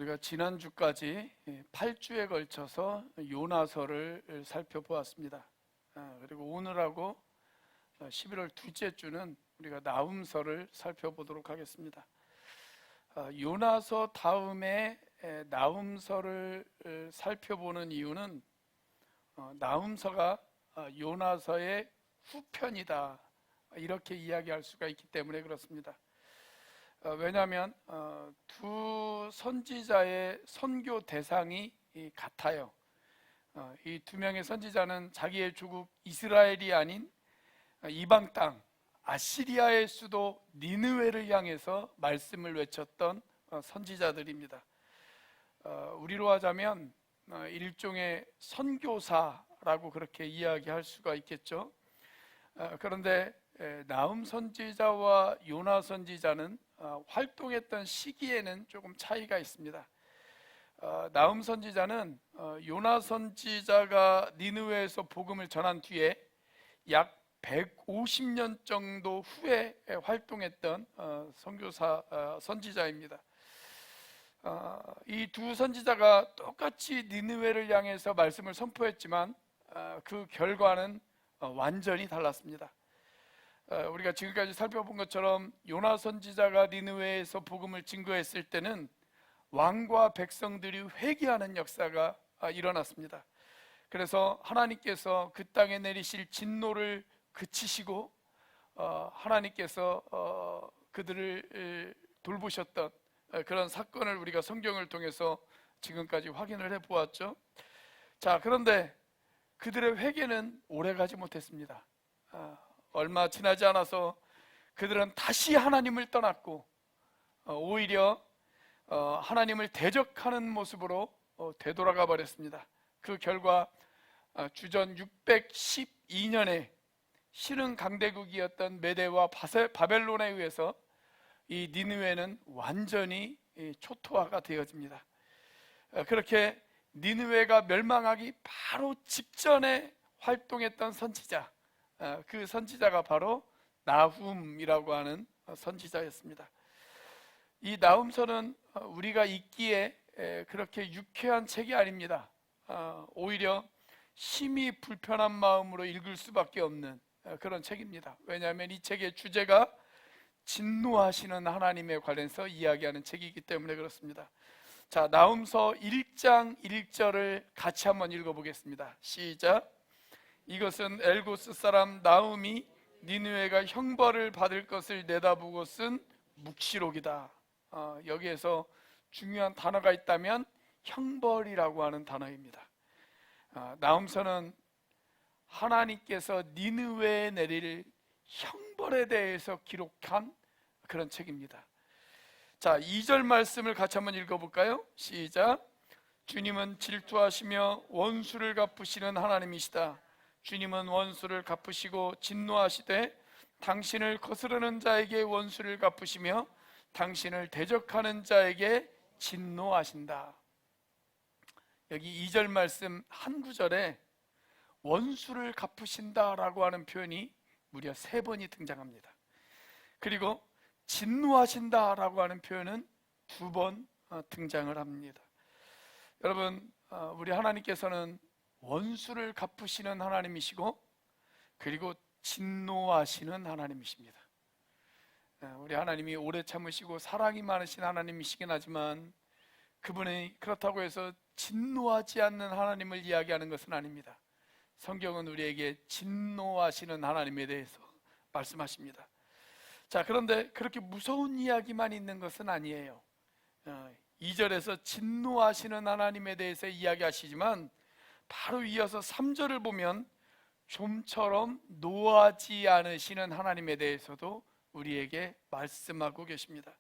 우리가 지난주까지 8주에 걸쳐서 요나서를 살펴보았습니다. 그리고 오늘하고 11월 둘째 주는 우리가 나훔서를 살펴보도록 하겠습니다. 요나서 다음에 나훔서를 살펴보는 이유는 나훔서가 요나서의 후편이다, 이렇게 이야기할 수가 있기 때문에 그렇습니다. 왜냐하면 두 선지자의 선교 대상이 같아요. 이 두 명의 선지자는 자기의 조국 이스라엘이 아닌 이방 땅 아시리아의 수도 니느웨를 향해서 말씀을 외쳤던 선지자들입니다. 우리로 하자면 일종의 선교사라고 그렇게 이야기할 수가 있겠죠. 그런데 나훔 선지자와 요나 선지자는 활동했던 시기에는 조금 차이가 있습니다. 나훔 선지자는 요나 선지자가 니느웨에서 복음을 전한 뒤에 약 150년 정도 후에 활동했던 선교사 선지자입니다. 이 두 선지자가 똑같이 니느웨를 향해서 말씀을 선포했지만 그 결과는 완전히 달랐습니다. 우리가 지금까지 살펴본 것처럼 요나 선지자가 니느웨에서 복음을 증거했을 때는 왕과 백성들이 회개하는 역사가 일어났습니다. 그래서 하나님께서 그 땅에 내리실 진노를 그치시고 하나님께서 그들을 돌보셨던 그런 사건을 우리가 성경을 통해서 지금까지 확인을 해보았죠. 자, 그런데 그들의 회개는 오래가지 못했습니다. 얼마 지나지 않아서 그들은 다시 하나님을 떠났고 오히려 하나님을 대적하는 모습으로 되돌아가 버렸습니다. 그 결과 주전 612년에 신흥 강대국이었던 메대와 바벨론에 의해서 이 니느웨는 완전히 초토화가 되어집니다. 그렇게 니느웨가 멸망하기 바로 직전에 활동했던 선지자, 그 선지자가 바로 나훔이라고 하는 선지자였습니다. 이 나훔서는 우리가 읽기에 그렇게 유쾌한 책이 아닙니다. 오히려 심히 불편한 마음으로 읽을 수밖에 없는 그런 책입니다. 왜냐하면 이 책의 주제가 진노하시는 하나님에 관해서 이야기하는 책이기 때문에 그렇습니다. 자, 나훔서 1장 1절을 같이 한번 읽어보겠습니다. 시작. 이것은 엘고스 사람 나훔이 니느웨가 형벌을 받을 것을 내다보고 쓴 묵시록이다. 여기에서 중요한 단어가 있다면 형벌이라고 하는 단어입니다. 나훔서는 하나님께서 니느웨에 내릴 형벌에 대해서 기록한 그런 책입니다. 자, 2절 말씀을 같이 한번 읽어볼까요? 시작. 주님은 질투하시며 원수를 갚으시는 하나님이시다. 주님은 원수를 갚으시고 진노하시되 당신을 거스르는 자에게 원수를 갚으시며 당신을 대적하는 자에게 진노하신다. 여기 2절 말씀 한 구절에 원수를 갚으신다라고 하는 표현이 무려 3번이 등장합니다. 그리고 진노하신다라고 하는 표현은 2번 등장을 합니다. 여러분, 우리 하나님께서는 원수를 갚으시는 하나님이시고 그리고 진노하시는 하나님이십니다. 우리 하나님이 오래 참으시고 사랑이 많으신 하나님이시긴 하지만 그분이 그렇다고 해서 진노하지 않는 하나님을 이야기하는 것은 아닙니다. 성경은 우리에게 진노하시는 하나님에 대해서 말씀하십니다. 자, 그런데 그렇게 무서운 이야기만 있는 것은 아니에요. 2절에서 진노하시는 하나님에 대해서 이야기하시지만 바로 이어서 3절을 보면 좀처럼 노하지 않으시는 하나님에 대해서도 우리에게 말씀하고 계십니다.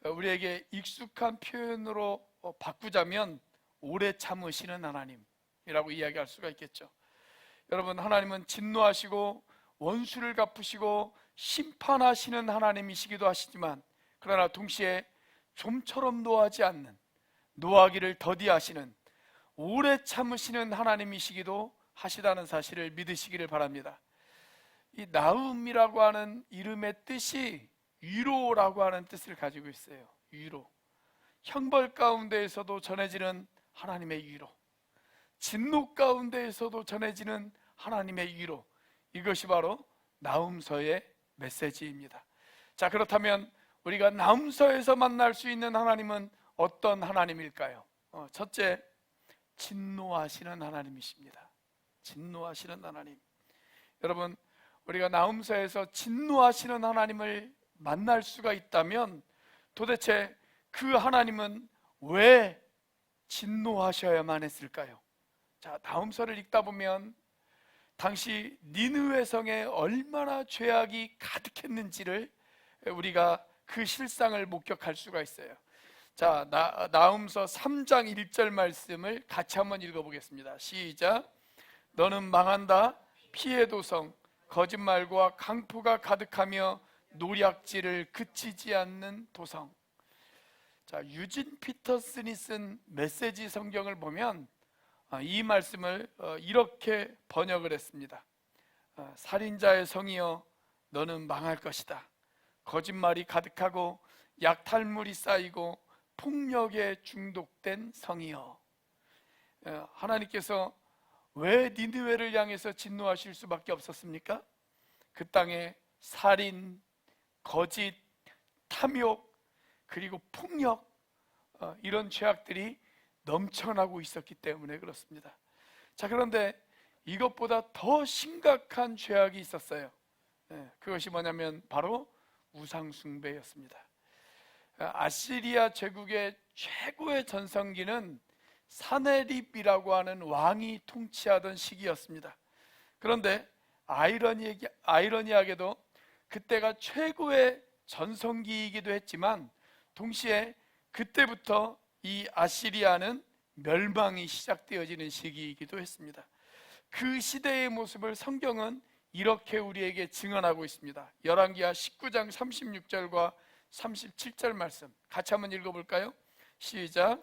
우리에게 익숙한 표현으로 바꾸자면 오래 참으시는 하나님이라고 이야기할 수가 있겠죠. 여러분, 하나님은 진노하시고 원수를 갚으시고 심판하시는 하나님이시기도 하시지만 그러나 동시에 좀처럼 노하지 않는, 노하기를 더디하시는, 오래 참으시는 하나님이시기도 하시다는 사실을 믿으시기를 바랍니다. 이 나훔이라고 하는 이름의 뜻이 위로라고 하는 뜻을 가지고 있어요. 위로. 형벌 가운데에서도 전해지는 하나님의 위로, 진노 가운데에서도 전해지는 하나님의 위로, 이것이 바로 나훔서의 메시지입니다. 자, 그렇다면 우리가 나훔서에서 만날 수 있는 하나님은 어떤 하나님일까요? 첫째, 진노하시는 하나님이십니다. 진노하시는 하나님. 여러분, 우리가 나훔서에서 진노하시는 하나님을 만날 수가 있다면 도대체 그 하나님은 왜 진노하셔야만 했을까요? 자, 나훔서를 읽다 보면 당시 니느웨 성에 얼마나 죄악이 가득했는지를 우리가 그 실상을 목격할 수가 있어요. 자, 나훔서 3장 1절 말씀을 같이 한번 읽어보겠습니다. 시작. 너는 망한다. 피해 도성, 거짓말과 강포가 가득하며 노략질을 그치지 않는 도성. 자, 유진 피터슨이 쓴 메시지 성경을 보면 이 말씀을 이렇게 번역을 했습니다. 살인자의 성이여, 너는 망할 것이다. 거짓말이 가득하고 약탈물이 쌓이고 폭력에 중독된 성이여. 하나님께서 왜 니느웨를 향해서 진노하실 수밖에 없었습니까? 그 땅에 살인, 거짓, 탐욕, 그리고 폭력, 이런 죄악들이 넘쳐나고 있었기 때문에 그렇습니다. 자, 그런데 이것보다 더 심각한 죄악이 있었어요. 그것이 뭐냐면 바로 우상숭배였습니다. 아시리아 제국의 최고의 전성기는 사네립이라고 하는 왕이 통치하던 시기였습니다. 그런데 아이러니하게도 그때가 최고의 전성기이기도 했지만 동시에 그때부터 이 아시리아는 멸망이 시작되어지는 시기이기도 했습니다. 그 시대의 모습을 성경은 이렇게 우리에게 증언하고 있습니다. 열왕기하 19장 36절과 37절 말씀 같이 한번 읽어볼까요? 시작.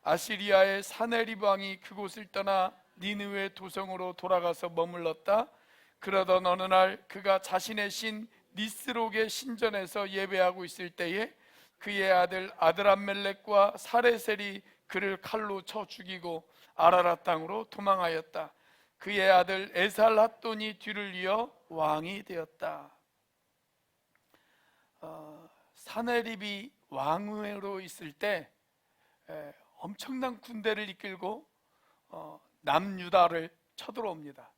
아시리아의 사네립 왕이 그곳을 떠나 니느웨 도성으로 돌아가서 머물렀다. 그러던 어느 날 그가 자신의 신 니스록의 신전에서 예배하고 있을 때에 그의 아들 아드람멜렉과 사레셀이 그를 칼로 쳐 죽이고 아라랏 땅으로 도망하였다. 그의 아들 에살핫돈이 뒤를 이어 왕이 되었다. 사네립이 왕으로 있을 때 엄청난 군대를 이끌고 남유다를 쳐들어옵니다.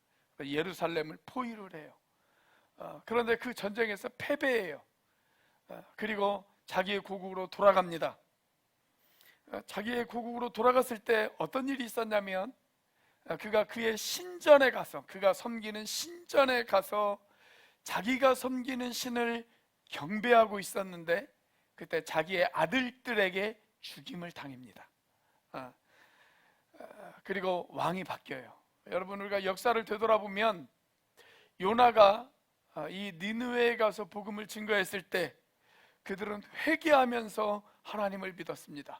예루살렘을 포위를 해요. 그런데 그 전쟁에서 패배해요. 그리고 자기의 고국으로 돌아갑니다. 자기의 고국으로 돌아갔을 때 어떤 일이 있었냐면 그가 그의 신전에 가서, 그가 섬기는 신전에 가서 자기가 섬기는 신을 경배하고 있었는데 그때 자기의 아들들에게 죽임을 당합니다. 그리고 왕이 바뀌어요. 여러분, 우리가 역사를 되돌아보면 요나가 이 니느웨에 가서 복음을 증거했을 때 그들은 회개하면서 하나님을 믿었습니다.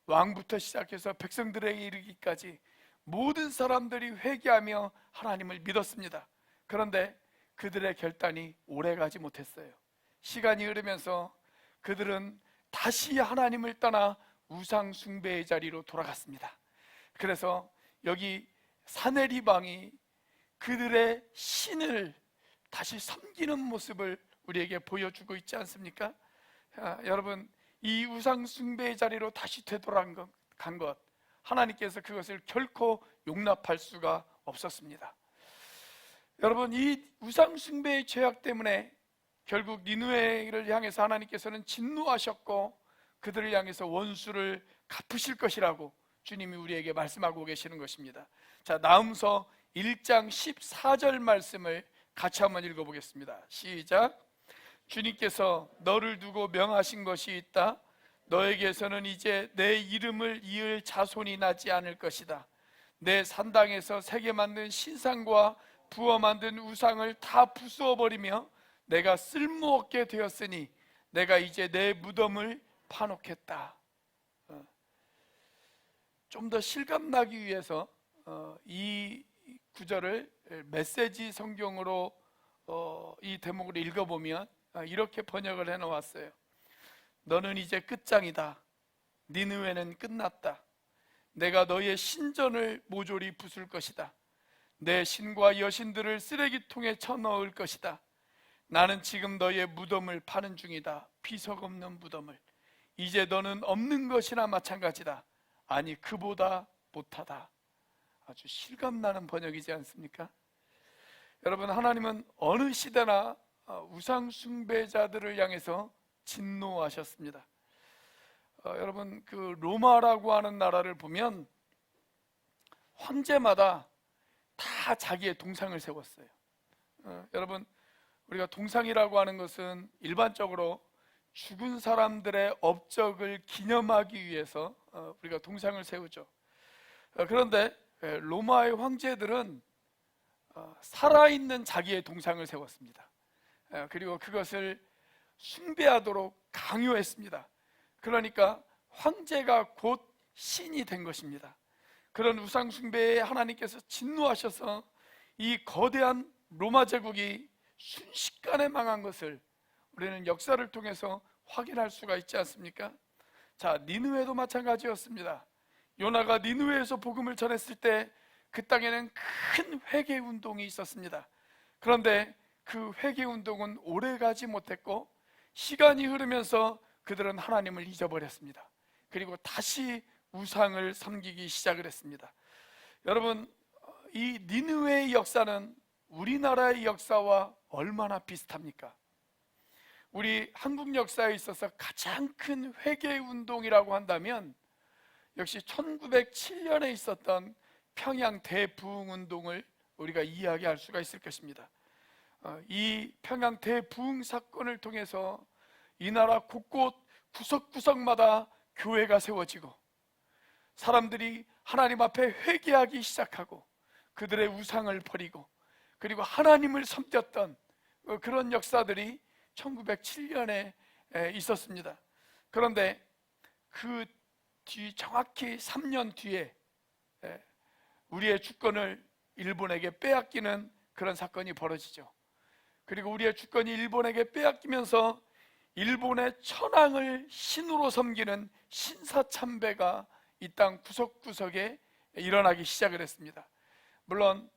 왕부터 시작해서 백성들에게 이르기까지 모든 사람들이 회개하며 하나님을 믿었습니다. 그런데 그들의 결단이 오래가지 못했어요. 시간이 흐르면서 그들은 다시 하나님을 떠나 우상 숭배의 자리로 돌아갔습니다. 그래서 여기 사네립 왕이 그들의 신을 다시 섬기는 모습을 우리에게 보여주고 있지 않습니까? 여러분, 이 우상 숭배의 자리로 다시 되돌아간 것, 하나님께서 그것을 결코 용납할 수가 없었습니다. 여러분, 이 우상 숭배의 죄악 때문에 결국 니느웨를 향해서 하나님께서는 진노하셨고 그들을 향해서 원수를 갚으실 것이라고 주님이 우리에게 말씀하고 계시는 것입니다. 자, 나훔서 1장 14절 말씀을 같이 한번 읽어보겠습니다. 시작. 주님께서 너를 두고 명하신 것이 있다. 너에게서는 이제 내 이름을 이을 자손이 나지 않을 것이다. 내 산당에서 새게 만든 신상과 부어 만든 우상을 다 부수어버리며 내가 쓸모없게 되었으니 내가 이제 내 무덤을 파놓겠다. 좀 더 실감나기 위해서 이 구절을 메시지 성경으로 이 대목을 읽어보면 이렇게 번역을 해놓았어요. 너는 이제 끝장이다. 니느웨는 끝났다. 내가 너의 신전을 모조리 부술 것이다. 내 신과 여신들을 쓰레기통에 쳐넣을 것이다. 나는 지금 너의 무덤을 파는 중이다. 비석 없는 무덤을. 이제 너는 없는 것이나 마찬가지다. 아니 그보다 못하다. 아주 실감나는 번역이지 않습니까? 여러분, 하나님은 어느 시대나 우상 숭배자들을 향해서 진노하셨습니다. 여러분, 그 로마라고 하는 나라를 보면 황제마다 다 자기의 동상을 세웠어요. 여러분, 우리가 동상이라고 하는 것은 일반적으로 죽은 사람들의 업적을 기념하기 위해서 우리가 동상을 세우죠. 그런데 로마의 황제들은 살아있는 자기의 동상을 세웠습니다. 그리고 그것을 숭배하도록 강요했습니다. 그러니까 황제가 곧 신이 된 것입니다. 그런 우상 숭배에 하나님께서 진노하셔서 이 거대한 로마 제국이 순식간에 망한 것을 우리는 역사를 통해서 확인할 수가 있지 않습니까? 자, 니느웨도 마찬가지였습니다. 요나가 니느웨에서 복음을 전했을 때 그 땅에는 큰 회개 운동이 있었습니다. 그런데 그 회개 운동은 오래가지 못했고 시간이 흐르면서 그들은 하나님을 잊어버렸습니다. 그리고 다시 우상을 섬기기 시작을 했습니다. 여러분, 이 니느웨의 역사는 우리나라의 역사와 얼마나 비슷합니까? 우리 한국 역사에 있어서 가장 큰 회개 운동이라고 한다면 역시 1907년에 있었던 평양 대부흥 운동을 우리가 이야기할 수가 있을 것입니다. 이 평양 대부흥 사건을 통해서 이 나라 곳곳 구석구석마다 교회가 세워지고 사람들이 하나님 앞에 회개하기 시작하고 그들의 우상을 버리고 그리고 하나님을 섬겼던 그런 역사들이 1907년에 있었습니다. 그런데 그 뒤 정확히 3년 뒤에 우리의 주권을 일본에게 빼앗기는 그런 사건이 벌어지죠. 그리고 우리의 주권이 일본에게 빼앗기면서 일본의 천황을 신으로 섬기는 신사참배가 이 땅 구석구석에 일어나기 시작을 했습니다. 물론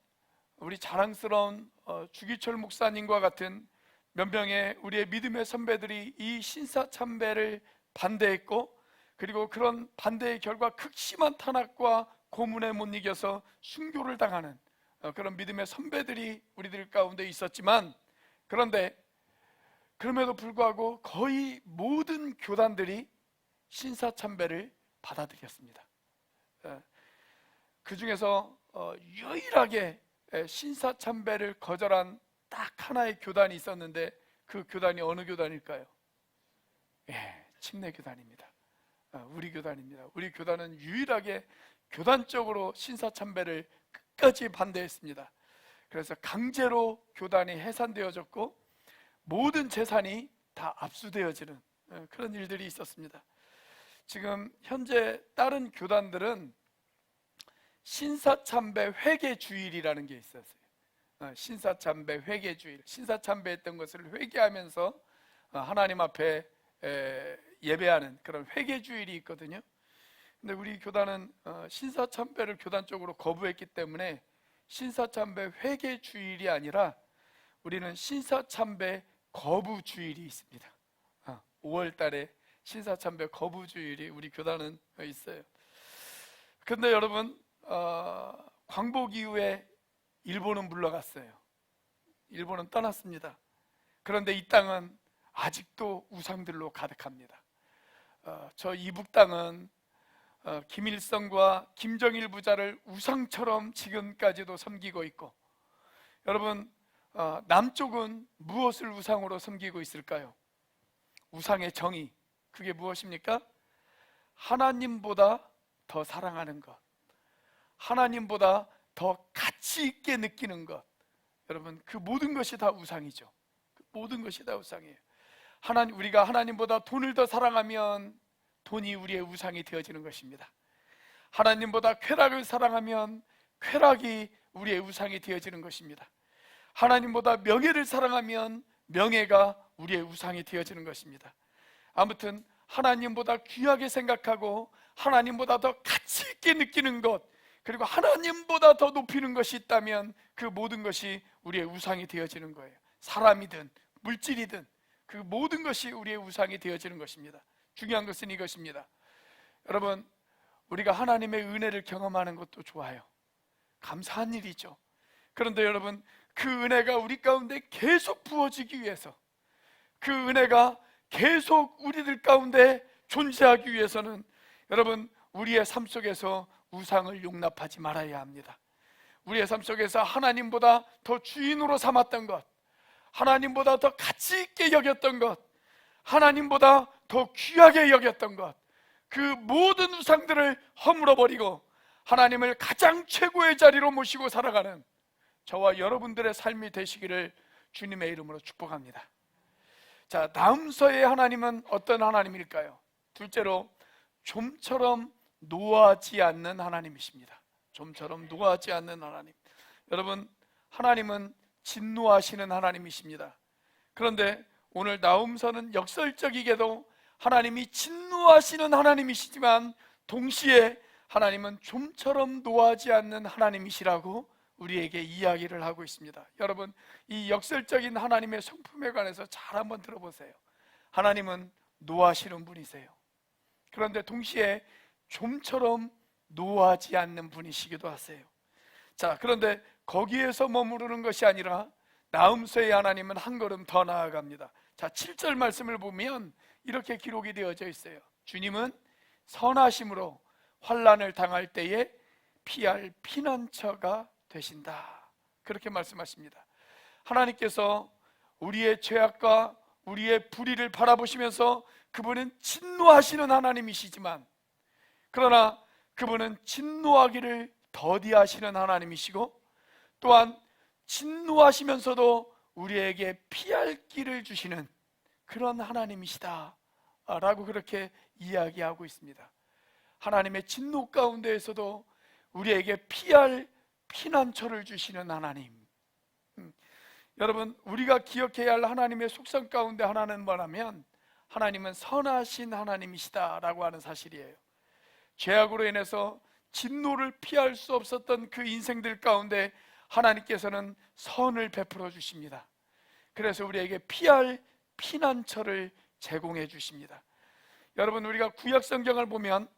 우리 자랑스러운 주기철 목사님과 같은 몇 명의 우리의 믿음의 선배들이 이 신사참배를 반대했고 그리고 그런 반대의 결과 극심한 탄압과 고문에 못 이겨서 순교를 당하는 그런 믿음의 선배들이 우리들 가운데 있었지만 그런데 그럼에도 불구하고 거의 모든 교단들이 신사참배를 받아들였습니다. 그 중에서 유일하게 신사참배를 거절한 딱 하나의 교단이 있었는데 그 교단이 어느 교단일까요? 침례교단입니다. 우리 교단입니다. 우리 교단은 유일하게 교단적으로 신사참배를 끝까지 반대했습니다. 그래서 강제로 교단이 해산되어졌고 모든 재산이 다 압수되어지는 그런 일들이 있었습니다. 지금 현재 다른 교단들은 신사참배 회개주일이라는 게 있었어요. 신사참배 회개주일, 신사참배했던 것을 회개하면서 하나님 앞에 예배하는 그런 회개주일이 있거든요. 근데 우리 교단은 신사참배를 교단적으로 거부했기 때문에 신사참배 회개주일이 아니라 우리는 신사참배 거부주일이 있습니다. 5월 달에 신사참배 거부주일이 우리 교단은 있어요. 근데 여러분, 광복 이후에 일본은 물러갔어요. 일본은 떠났습니다. 그런데 이 땅은 아직도 우상들로 가득합니다. 저 이북 땅은 김일성과 김정일 부자를 우상처럼 지금까지도 섬기고 있고, 여러분, 남쪽은 무엇을 우상으로 섬기고 있을까요? 우상의 정의, 그게 무엇입니까? 하나님보다 더 사랑하는 것, 하나님보다 더 가치 있게 느끼는 것. 여러분, 그 모든 것이 다 우상이죠. 그 모든 것이 다 우상이에요. 우리가 하나님보다 돈을 더 사랑하면 돈이 우리의 우상이 되어지는 것입니다. 하나님보다 쾌락을 사랑하면 쾌락이 우리의 우상이 되어지는 것입니다. 하나님보다 명예를 사랑하면 명예가 우리의 우상이 되어지는 것입니다. 아무튼 하나님보다 귀하게 생각하고 하나님보다 더 가치 있게 느끼는 것, 그리고 하나님보다 더 높이는 것이 있다면 그 모든 것이 우리의 우상이 되어지는 거예요. 사람이든 물질이든 그 모든 것이 우리의 우상이 되어지는 것입니다. 중요한 것은 이것입니다. 여러분, 우리가 하나님의 은혜를 경험하는 것도 좋아요. 감사한 일이죠. 그런데 여러분, 그 은혜가 우리 가운데 계속 부어지기 위해서, 그 은혜가 계속 우리들 가운데 존재하기 위해서는 여러분, 우리의 삶 속에서 우상을 용납하지 말아야 합니다. 우리의 삶 속에서 하나님보다 더 주인으로 삼았던 것, 하나님보다 더 가치 있게 여겼던 것, 하나님보다 더 귀하게 여겼던 것, 그 모든 우상들을 허물어버리고 하나님을 가장 최고의 자리로 모시고 살아가는 저와 여러분들의 삶이 되시기를 주님의 이름으로 축복합니다. 자, 다음서의 하나님은 어떤 하나님일까요? 둘째로, 좀처럼 노하지 않는 하나님이십니다. 좀처럼 노하지 않는 하나님. 여러분, 하나님은 진노하시는 하나님이십니다. 그런데 오늘 나훔서는 역설적이게도 하나님이 진노하시는 하나님이시지만 동시에 하나님은 좀처럼 노하지 않는 하나님이시라고 우리에게 이야기를 하고 있습니다. 여러분, 이 역설적인 하나님의 성품에 관해서 잘 한번 들어보세요. 하나님은 노하시는 분이세요. 그런데 동시에 좀처럼 노하지 않는 분이시기도 하세요. 자, 그런데 거기에서 머무르는 것이 아니라 나훔서의 하나님은 한 걸음 더 나아갑니다. 자, 7절 말씀을 보면 이렇게 기록이 되어져 있어요. 주님은 선하심으로 환난을 당할 때에 피할 피난처가 되신다, 그렇게 말씀하십니다. 하나님께서 우리의 죄악과 우리의 불의를 바라보시면서 그분은 진노하시는 하나님이시지만, 그러나 그분은 진노하기를 더디하시는 하나님이시고, 또한 진노하시면서도 우리에게 피할 길을 주시는 그런 하나님이시다 라고 그렇게 이야기하고 있습니다. 하나님의 진노 가운데에서도 우리에게 피할 피난처를 주시는 하나님. 여러분, 우리가 기억해야 할 하나님의 속성 가운데 하나는 뭐냐면 하나님은 선하신 하나님이시다 라고 하는 사실이에요. 죄악으로 인해서 진노를 피할 수 없었던 그 인생들 가운데 하나님께서는 선을 베풀어 주십니다. 그래서 우리에게 피할 피난처를 제공해 주십니다. 여러분, 우리가 구약 성경을 보면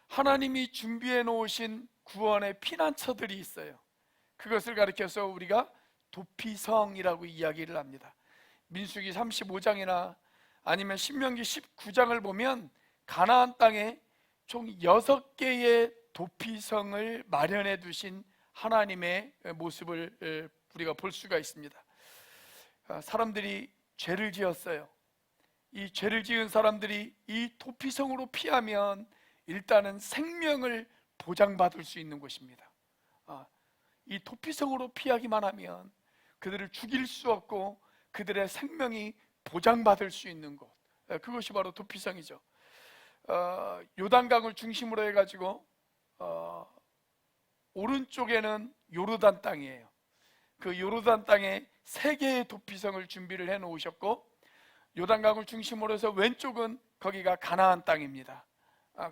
하나님이 준비해 놓으신 구원의 피난처들이 있어요. 그것을 가리켜서 우리가 도피성이라고 이야기를 합니다. 민수기 35장이나 아니면 신명기 19장을 보면 가나안 땅에 총 6개의 도피성을 마련해 두신 하나님의 모습을 우리가 볼 수가 있습니다. 사람들이 죄를 지었어요. 이 죄를 지은 사람들이 이 도피성으로 피하면 일단은 생명을 보장받을 수 있는 곳입니다. 이 도피성으로 피하기만 하면 그들을 죽일 수 없고 그들의 생명이 보장받을 수 있는 곳, 그것이 바로 도피성이죠. 요단강을 중심으로 해가지고 오른쪽에는 요르단 땅이에요. 그 요르단 땅에 3개의 도피성을 준비를 해 놓으셨고, 요단강을 중심으로 해서 왼쪽은 거기가 가나안 땅입니다.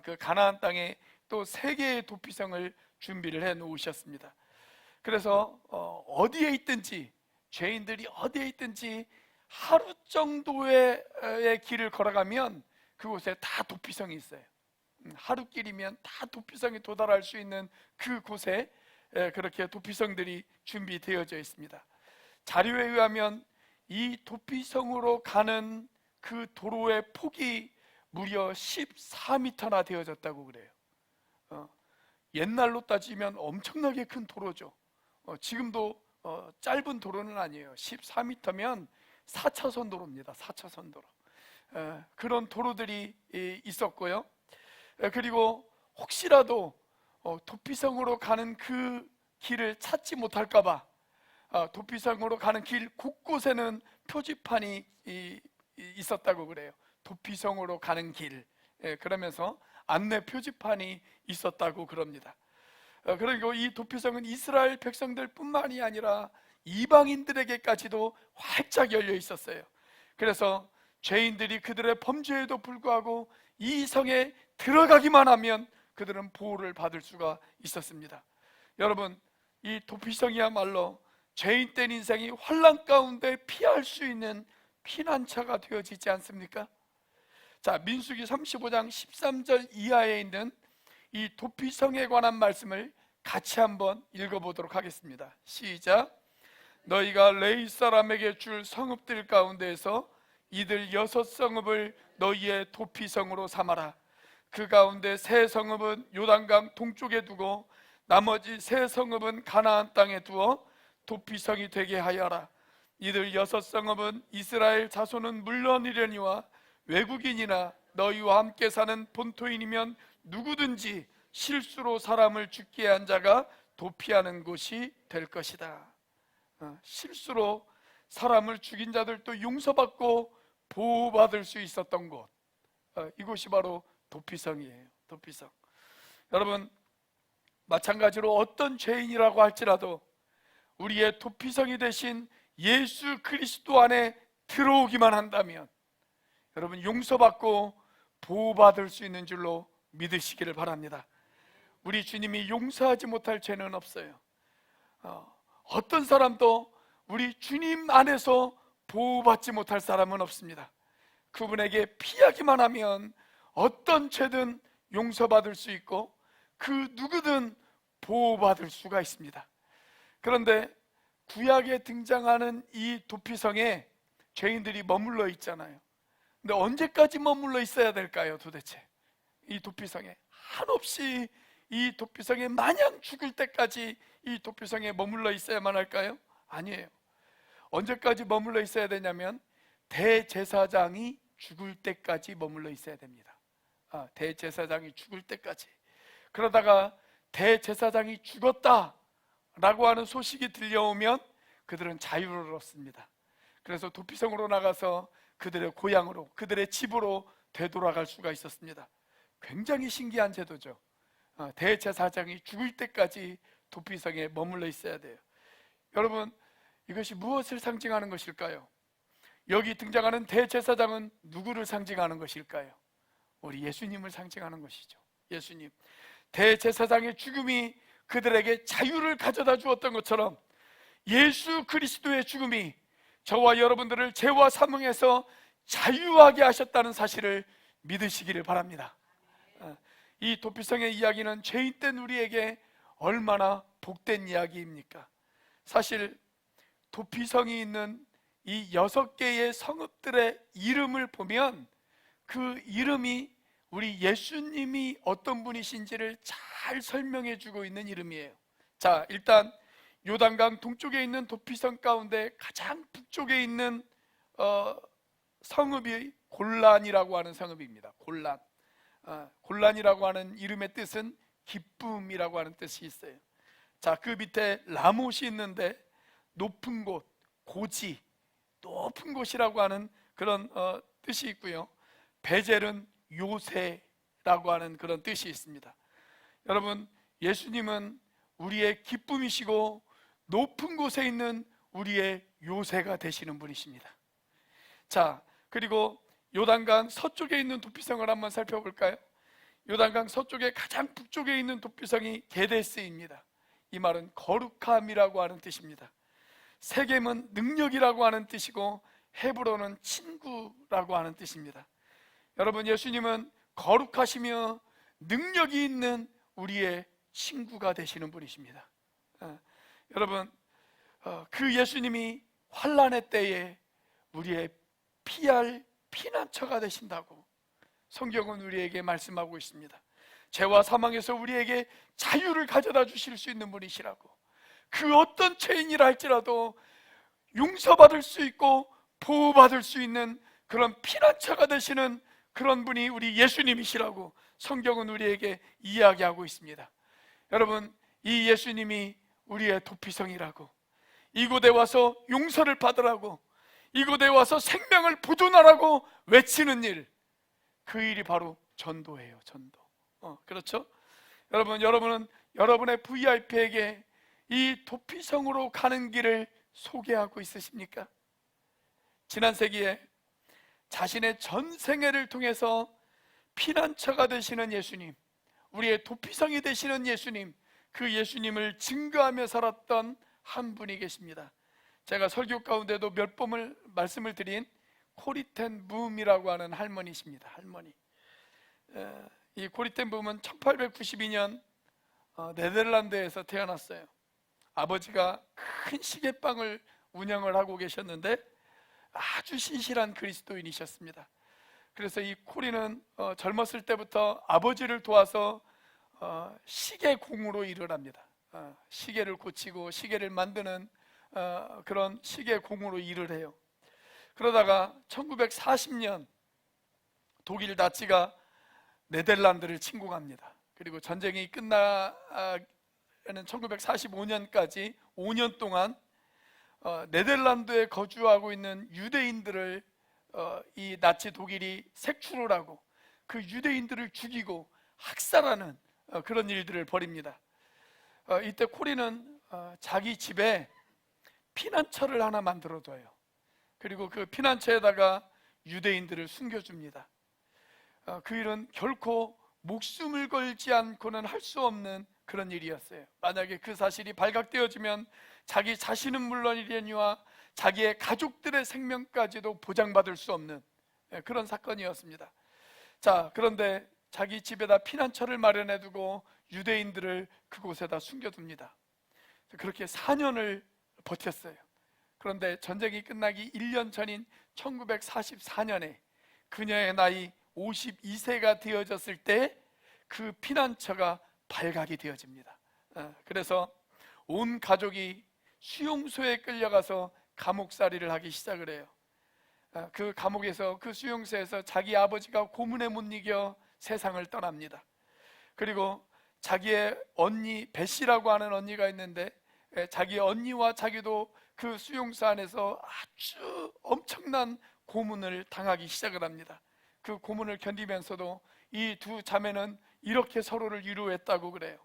그 가나안 땅에 또 3개의 도피성을 준비를 해 놓으셨습니다. 그래서 어디에 있든지, 죄인들이 어디에 있든지 하루 정도의 길을 걸어가면 그곳에 다 도피성이 있어요. 하루 길이면 다 도피성에 도달할 수 있는 그곳에 그렇게 도피성들이 준비되어져 있습니다. 자료에 의하면 이 도피성으로 가는 그 도로의 폭이 무려 14m나 되어졌다고 그래요. 옛날로 따지면 엄청나게 큰 도로죠. 지금도 짧은 도로는 아니에요. 14m면 4차선 도로입니다. 4차선 도로. 그런 도로들이 있었고요. 그리고 혹시라도 도피성으로 가는 그 길을 찾지 못할까봐 도피성으로 가는 길 곳곳에는 표지판이 있었다고 그래요. 도피성으로 가는 길, 그러면서 안내 표지판이 있었다고 그럽니다. 그리고 이 도피성은 이스라엘 백성들 뿐만이 아니라 이방인들에게까지도 활짝 열려 있었어요. 그래서 죄인들이 그들의 범죄에도 불구하고 이 성에 들어가기만 하면 그들은 보호를 받을 수가 있었습니다. 여러분, 이 도피성이야말로 죄인된 인생이 환난 가운데 피할 수 있는 피난처가 되어지지 않습니까? 자, 민수기 35장 13절 이하에 있는 이 도피성에 관한 말씀을 같이 한번 읽어보도록 하겠습니다. 시작. 너희가 레위 사람에게 줄 성읍들 가운데에서 이들 6성읍을 너희의 도피성으로 삼아라. 그 가운데 세 성읍은 요단강 동쪽에 두고 나머지 세 성읍은 가나안 땅에 두어 도피성이 되게 하여라. 이들 6성읍은 이스라엘 자손은 물론이려니와 외국인이나 너희와 함께 사는 본토인이면 누구든지 실수로 사람을 죽게 한 자가 도피하는 곳이 될 것이다. 실수로 사람을 죽인 자들도 용서받고 보호받을 수 있었던 곳, 이곳이 바로 도피성이에요. 도피성. 여러분, 마찬가지로 어떤 죄인이라고 할지라도 우리의 도피성이 되신 예수 그리스도 안에 들어오기만 한다면 여러분, 용서받고 보호받을 수 있는 줄로 믿으시기를 바랍니다. 우리 주님이 용서하지 못할 죄는 없어요. 어떤 사람도 우리 주님 안에서 보호받지 못할 사람은 없습니다. 그분에게 피하기만 하면 어떤 죄든 용서받을 수 있고 그 누구든 보호받을 수가 있습니다. 그런데 구약에 등장하는 이 도피성에 죄인들이 머물러 있잖아요. 근데 언제까지 머물러 있어야 될까요? 도대체 이 도피성에 한없이 이 도피성에 마냥 죽을 때까지 이 도피성에 머물러 있어야만 할까요? 아니에요. 언제까지 머물러 있어야 되냐면 대제사장이 죽을 때까지 머물러 있어야 됩니다. 대제사장이 죽을 때까지. 그러다가 대제사장이 죽었다라고 하는 소식이 들려오면 그들은 자유를 얻습니다. 그래서 도피성으로 나가서 그들의 고향으로, 그들의 집으로 되돌아갈 수가 있었습니다. 굉장히 신기한 제도죠. 대제사장이 죽을 때까지 도피성에 머물러 있어야 돼요. 여러분, 이것이 무엇을 상징하는 것일까요? 여기 등장하는 대제사장은 누구를 상징하는 것일까요? 우리 예수님을 상징하는 것이죠. 예수님. 대제사장의 죽음이 그들에게 자유를 가져다 주었던 것처럼 예수 그리스도의 죽음이 저와 여러분들을 죄와 사망에서 자유하게 하셨다는 사실을 믿으시기를 바랍니다. 이 도피성의 이야기는 죄인된 우리에게 얼마나 복된 이야기입니까? 사실 도피성이 있는 이 6개의 성읍들의 이름을 보면 그 이름이 우리 예수님이 어떤 분이신지를 잘 설명해 주고 있는 이름이에요. 자, 일단 요단강 동쪽에 있는 도피성 가운데 가장 북쪽에 있는 성읍이 골란이라고 하는 성읍입니다. 골란. 골란이라고 하는 이름의 뜻은 기쁨이라고 하는 뜻이 있어요. 자, 그 밑에 라못이 있는데 높은 곳, 고지, 높은 곳이라고 하는 그런 뜻이 있고요. 베젤은 요새라고 하는 그런 뜻이 있습니다. 여러분, 예수님은 우리의 기쁨이시고 높은 곳에 있는 우리의 요새가 되시는 분이십니다. 자, 그리고 요단강 서쪽에 있는 도피성을 한번 살펴볼까요? 요단강 서쪽에 가장 북쪽에 있는 도피성이 게데스입니다. 이 말은 거룩함이라고 하는 뜻입니다. 세겜은 능력이라고 하는 뜻이고 헤브론은 친구라고 하는 뜻입니다. 여러분, 예수님은 거룩하시며 능력이 있는 우리의 친구가 되시는 분이십니다. 여러분, 그 예수님이 환난의 때에 우리의 피할 피난처가 되신다고 성경은 우리에게 말씀하고 있습니다. 죄와 사망에서 우리에게 자유를 가져다 주실 수 있는 분이시라고. 그 어떤 죄인이라 할지라도 용서받을 수 있고 보호받을 수 있는 그런 피난처가 되시는 그런 분이 우리 예수님이시라고 성경은 우리에게 이야기하고 있습니다. 여러분, 이 예수님이 우리의 도피성이라고, 이곳에 와서 용서를 받으라고, 이곳에 와서 생명을 보존하라고 외치는 일, 그 일이 바로 전도예요. 전도. 그렇죠? 여러분은 여러분의 VIP에게 이 도피성으로 가는 길을 소개하고 있으십니까? 지난 세기에 자신의 전 생애를 통해서 피난처가 되시는 예수님, 우리의 도피성이 되시는 예수님, 그 예수님을 증거하며 살았던 한 분이 계십니다. 제가 설교 가운데도 몇 번을 말씀을 드린 코리텐 붐이라고 하는 할머니십니다. 할머니. 이 코리텐 붐은 1892년 네덜란드에서 태어났어요. 아버지가 큰 시계방을 운영을 하고 계셨는데 아주 신실한 그리스도인이셨습니다. 그래서 이 코리는 젊었을 때부터 아버지를 도와서 시계공으로 일을 합니다. 시계를 고치고 시계를 만드는 그런 시계공으로 일을 해요. 그러다가 1940년 독일 나치가 네덜란드를 침공합니다. 그리고 전쟁이 끝나는 1945년까지 5년 동안 네덜란드에 거주하고 있는 유대인들을 이 나치 독일이 색출을 하고 그 유대인들을 죽이고 학살하는 그런 일들을 벌입니다. 이때 코리는 자기 집에 피난처를 하나 만들어둬요. 그리고 그 피난처에다가 유대인들을 숨겨줍니다. 그 일은 결코 목숨을 걸지 않고는 할 수 없는 그런 일이었어요. 만약에 그 사실이 발각되어지면 자기 자신은 물론이려니와 자기의 가족들의 생명까지도 보장받을 수 없는 그런 사건이었습니다. 자, 그런데 자기 집에다 피난처를 마련해 두고 유대인들을 그곳에다 숨겨둡니다. 그렇게 4년을 버텼어요. 그런데 전쟁이 끝나기 1년 전인 1944년에 그녀의 나이 52세가 되어졌을 때 그 피난처가 발각이 되어집니다. 그래서 온 가족이 수용소에 끌려가서 감옥살이를 하기 시작을 해요. 그 감옥에서, 그 수용소에서 자기 아버지가 고문에 못 이겨 세상을 떠납니다. 그리고 자기의 언니 베시라고 하는 언니가 있는데 자기 언니와 자기도 그 수용소 안에서 아주 엄청난 고문을 당하기 시작을 합니다. 그 고문을 견디면서도 이 두 자매는 이렇게 서로를 위로했다고 그래요.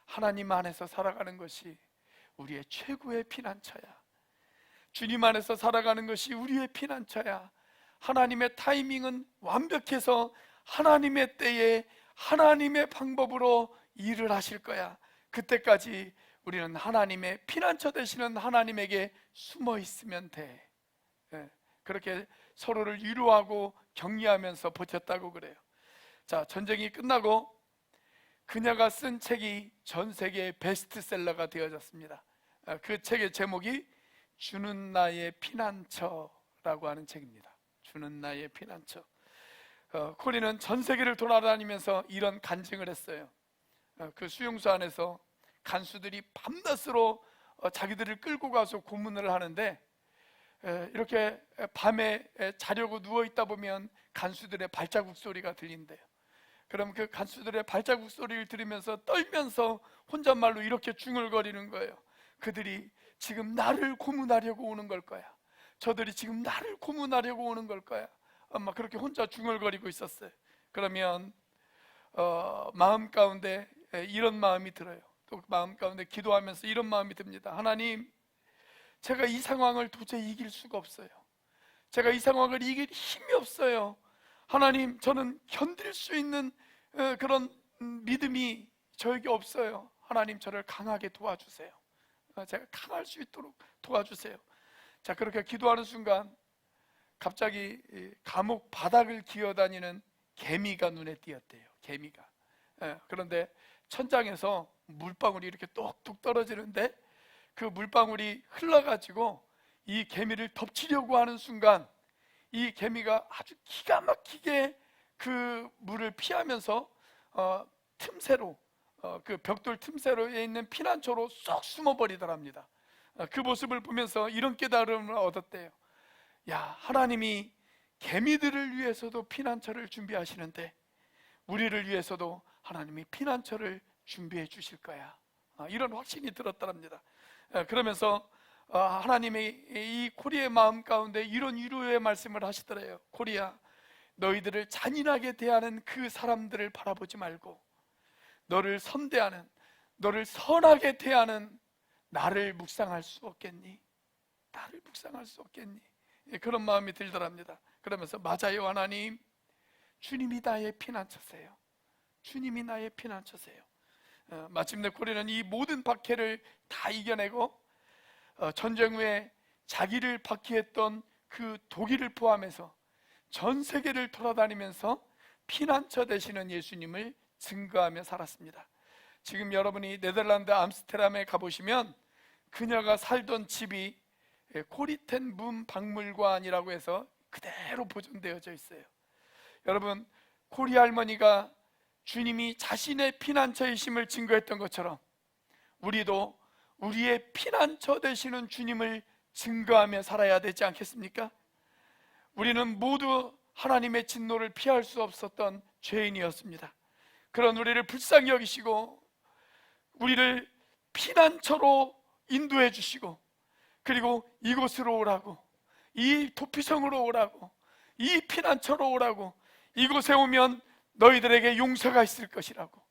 하나님 안에서 살아가는 것이 우리의 최고의 피난처야. 주님 안에서 살아가는 것이 우리의 피난처야. 하나님의 타이밍은 완벽해서 하나님의 때에 하나님의 방법으로 일을 하실 거야. 그때까지 우리는 하나님의 피난처 되시는 하나님에게 숨어 있으면 돼. 그렇게 서로를 위로하고 격려하면서 버텼다고 그래요. 자, 전쟁이 끝나고 그녀가 쓴 책이 전 세계의 베스트셀러가 되어졌습니다. 그 책의 제목이 주는 나의 피난처라고 하는 책입니다. 주는 나의 피난처. 코리는 전 세계를 돌아다니면서 이런 간증을 했어요. 그 수용소 안에서 간수들이 밤낮으로 자기들을 끌고 가서 고문을 하는데 이렇게 밤에 자려고 누워있다 보면 간수들의 발자국 소리가 들린대요. 그럼 그 간수들의 발자국 소리를 들으면서 떨면서 혼잣말로 이렇게 중얼거리는 거예요. 그들이 지금 나를 고문하려고 오는 걸 거야. 저들이 지금 나를 고문하려고 오는 걸 거야. 아마 그렇게 혼자 중얼거리고 있었어요. 그러면 마음 가운데 이런 마음이 들어요. 또 마음 가운데 기도하면서 이런 마음이 듭니다. 하나님, 제가 이 상황을 도저히 이길 수가 없어요. 제가 이 상황을 이길 힘이 없어요. 하나님, 저는 견딜 수 있는 그런 믿음이 저에게 없어요. 하나님, 저를 강하게 도와주세요. 제가 강할 수 있도록 도와주세요. 자, 그렇게 기도하는 순간 갑자기 감옥 바닥을 기어다니는 개미가 눈에 띄었대요. 개미가. 그런데 천장에서 물방울이 이렇게 똑똑 떨어지는데 그 물방울이 흘러가지고 이 개미를 덮치려고 하는 순간 이 개미가 아주 기가 막히게 그 물을 피하면서 틈새로 그 벽돌 틈새로에 있는 피난처로 쏙 숨어버리더랍니다. 그 모습을 보면서 이런 깨달음을 얻었대요. 야, 하나님이 개미들을 위해서도 피난처를 준비하시는데 우리를 위해서도 하나님이 피난처를 준비해 주실 거야. 이런 확신이 들었답니다. 그러면서 하나님의 이 코리의 마음 가운데 이런 위로의 말씀을 하시더래요. 코리야, 너희들을 잔인하게 대하는 그 사람들을 바라보지 말고 너를 선대하는, 너를 선하게 대하는 나를 묵상할 수 없겠니? 나를 묵상할 수 없겠니? 그런 마음이 들더랍니다. 그러면서 맞아요 하나님, 주님이 나의 피난처세요. 주님이 나의 피난처세요. 마침내 코리는 이 모든 박해를 다 이겨내고 전쟁 후에 자기를 박해했던 그 독일을 포함해서 전 세계를 돌아다니면서 피난처 되시는 예수님을 증거하며 살았습니다. 지금 여러분이 네덜란드 암스테르담에 가보시면 그녀가 살던 집이 코리텐 문 박물관이라고 해서 그대로 보존되어져 있어요. 여러분, 코리 할머니가 주님이 자신의 피난처이심을 증거했던 것처럼 우리도 우리의 피난처 되시는 주님을 증거하며 살아야 되지 않겠습니까? 우리는 모두 하나님의 진노를 피할 수 없었던 죄인이었습니다. 그런 우리를 불쌍히 여기시고 우리를 피난처로 인도해 주시고, 그리고 이곳으로 오라고, 이 도피성으로 오라고, 이 피난처로 오라고, 이곳에 오면 너희들에게 용서가 있을 것이라고,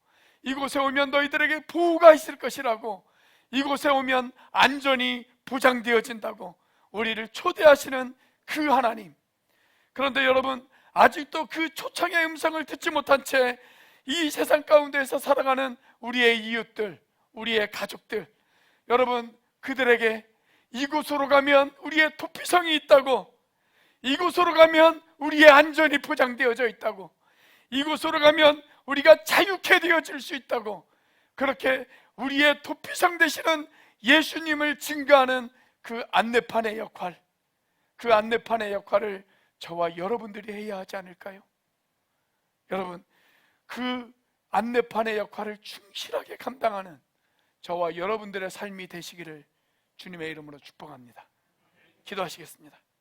이곳에 오면 너희들에게 보호가 있을 것이라고, 이곳에 오면 안전이 보장되어진다고 우리를 초대하시는 그 하나님. 그런데 여러분, 아직도 그 초청의 음성을 듣지 못한 채 이 세상 가운데에서 살아가는 우리의 이웃들, 우리의 가족들, 여러분, 그들에게 이곳으로 가면 우리의 도피성이 있다고, 이곳으로 가면 우리의 안전이 보장되어져 있다고, 이곳으로 가면 우리가 자유케 되어질 수 있다고, 그렇게 우리의 도피성 되시는 예수님을 증거하는 그 안내판의 역할, 그 안내판의 역할을 저와 여러분들이 해야 하지 않을까요? 여러분, 그 안내판의 역할을 충실하게 감당하는 저와 여러분들의 삶이 되시기를 주님의 이름으로 축복합니다. 기도하시겠습니다.